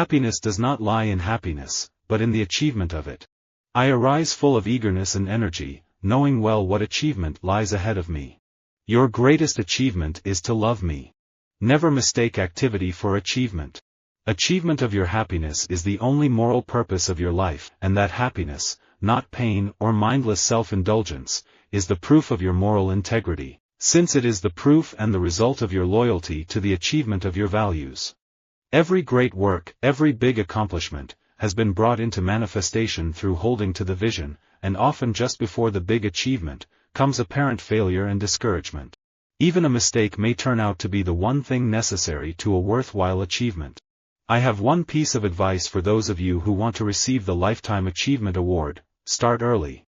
Happiness does not lie in happiness, but in the achievement of it. I arise full of eagerness and energy, knowing well what achievement lies ahead of me. Your greatest achievement is to love me. Never mistake activity for achievement. Achievement of your happiness is the only moral purpose of your life, and that happiness, not pain or mindless self-indulgence, is the proof of your moral integrity, since it is the proof and the result of your loyalty to the achievement of your values. Every great work, every big accomplishment, has been brought into manifestation through holding to the vision, and often just before the big achievement, comes apparent failure and discouragement. Even a mistake may turn out to be the one thing necessary to a worthwhile achievement. I have one piece of advice for those of you who want to receive the Lifetime Achievement Award: start early.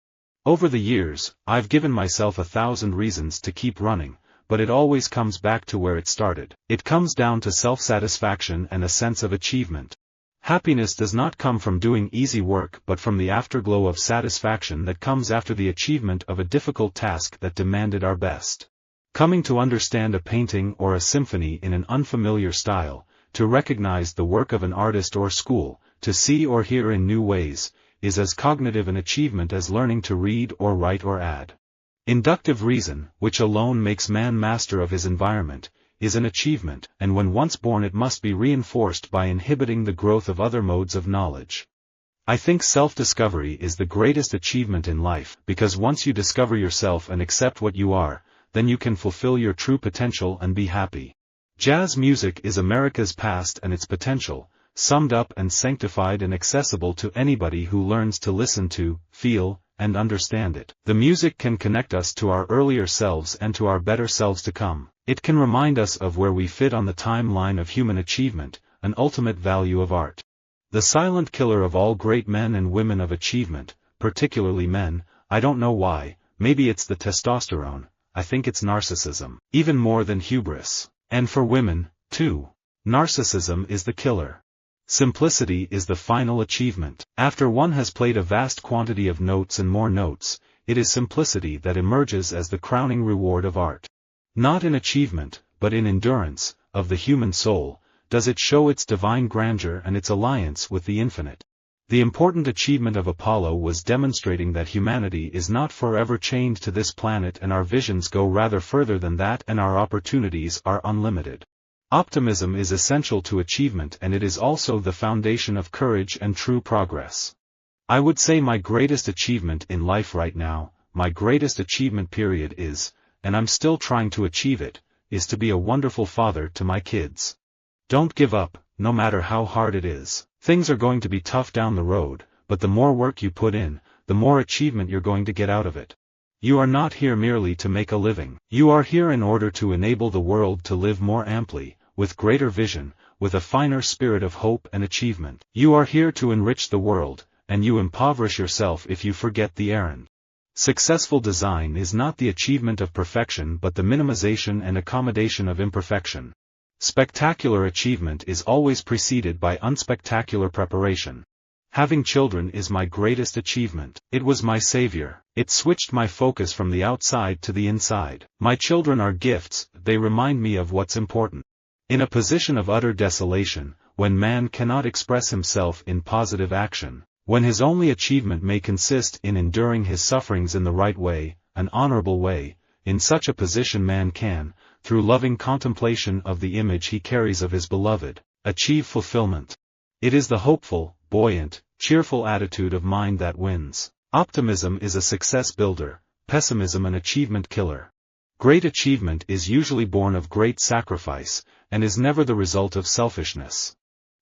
Over the years, I've given myself 1,000 reasons to keep running, but it always comes back to where it started. It comes down to self-satisfaction and a sense of achievement. Happiness does not come from doing easy work but from the afterglow of satisfaction that comes after the achievement of a difficult task that demanded our best. Coming to understand a painting or a symphony in an unfamiliar style, to recognize the work of an artist or school, to see or hear in new ways, is as cognitive an achievement as learning to read or write or add. Inductive reason, which alone makes man master of his environment, is an achievement, and when once born it must be reinforced by inhibiting the growth of other modes of knowledge. I think self-discovery is the greatest achievement in life, because once you discover yourself and accept what you are, then you can fulfill your true potential and be happy. Jazz music is America's past and its potential, summed up and sanctified and accessible to anybody who learns to listen to, feel, and understand it. The music can connect us to our earlier selves and to our better selves to come. It can remind us of where we fit on the timeline of human achievement, an ultimate value of art. The silent killer of all great men and women of achievement, particularly men, I don't know why, maybe it's the testosterone, I think it's narcissism, even more than hubris. And for women, too. Narcissism is the killer. Simplicity is the final achievement. After one has played a vast quantity of notes and more notes, it is simplicity that emerges as the crowning reward of art. Not in achievement, but in endurance, of the human soul, does it show its divine grandeur and its alliance with the infinite. The important achievement of Apollo was demonstrating that humanity is not forever chained to this planet and our visions go rather further than that and our opportunities are unlimited. Optimism is essential to achievement and it is also the foundation of courage and true progress. I would say my greatest achievement in life right now, my greatest achievement period is, and I'm still trying to achieve it, is to be a wonderful father to my kids. Don't give up, no matter how hard it is. Things are going to be tough down the road, but the more work you put in, the more achievement you're going to get out of it. You are not here merely to make a living. You are here in order to enable the world to live more amply, with greater vision, with a finer spirit of hope and achievement. You are here to enrich the world, and you impoverish yourself if you forget the errand. Successful design is not the achievement of perfection but the minimization and accommodation of imperfection. Spectacular achievement is always preceded by unspectacular preparation. Having children is my greatest achievement. It was my savior. It switched my focus from the outside to the inside. My children are gifts, they remind me of what's important. In a position of utter desolation, when man cannot express himself in positive action, when his only achievement may consist in enduring his sufferings in the right way, an honorable way, in such a position man can, through loving contemplation of the image he carries of his beloved, achieve fulfillment. It is the hopeful, buoyant, cheerful attitude of mind that wins. Optimism is a success builder, pessimism an achievement killer. Great achievement is usually born of great sacrifice, and is never the result of selfishness.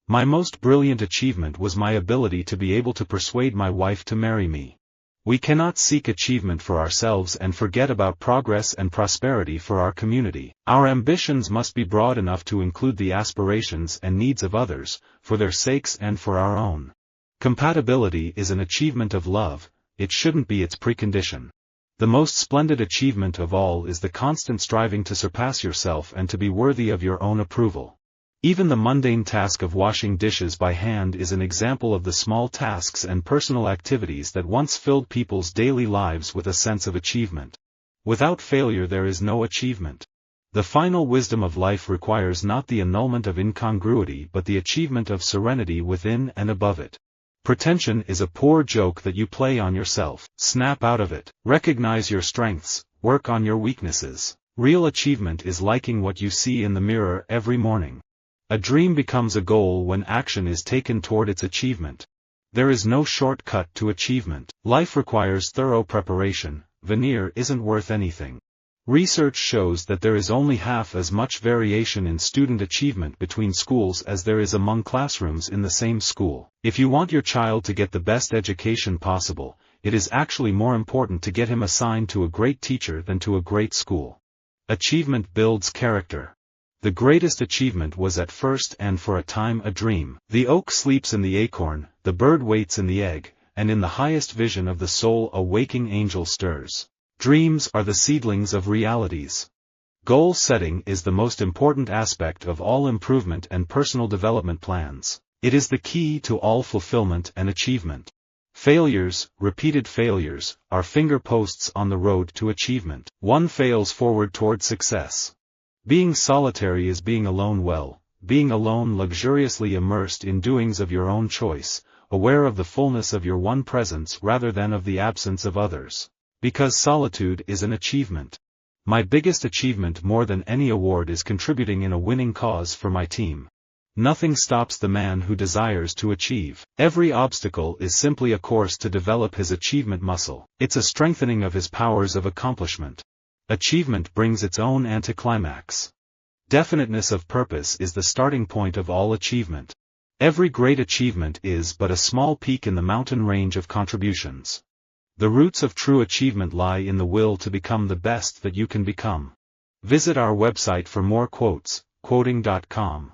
My most brilliant achievement was my ability to be able to persuade my wife to marry me. We cannot seek achievement for ourselves and forget about progress and prosperity for our community. Our ambitions must be broad enough to include the aspirations and needs of others, for their sakes and for our own. Compatibility is an achievement of love, it shouldn't be its precondition. The most splendid achievement of all is the constant striving to surpass yourself and to be worthy of your own approval. Even the mundane task of washing dishes by hand is an example of the small tasks and personal activities that once filled people's daily lives with a sense of achievement. Without failure there is no achievement. The final wisdom of life requires not the annulment of incongruity but the achievement of serenity within and above it. Pretension is a poor joke that you play on yourself. Snap out of it. Recognize your strengths, work on your weaknesses. Real achievement is liking what you see in the mirror every morning. A dream becomes a goal when action is taken toward its achievement. There is no shortcut to achievement. Life requires thorough preparation. Veneer isn't worth anything. Research shows that there is only half as much variation in student achievement between schools as there is among classrooms in the same school. If you want your child to get the best education possible, it is actually more important to get him assigned to a great teacher than to a great school. Achievement builds character. The greatest achievement was at first and for a time a dream. The oak sleeps in the acorn, the bird waits in the egg, and in the highest vision of the soul a waking angel stirs. Dreams are the seedlings of realities. Goal setting is the most important aspect of all improvement and personal development plans. It is the key to all fulfillment and achievement. Failures, repeated failures, are finger posts on the road to achievement. One fails forward toward success. Being solitary is being alone well, being alone luxuriously immersed in doings of your own choice, aware of the fullness of your one presence rather than of the absence of others. Because solitude is an achievement. My biggest achievement more than any award is contributing in a winning cause for my team. Nothing stops the man who desires to achieve. Every obstacle is simply a course to develop his achievement muscle. It's a strengthening of his powers of accomplishment. Achievement brings its own anticlimax. Definiteness of purpose is the starting point of all achievement. Every great achievement is but a small peak in the mountain range of contributions. The roots of true achievement lie in the will to become the best that you can become. Visit our website for more quotes, quoting.com.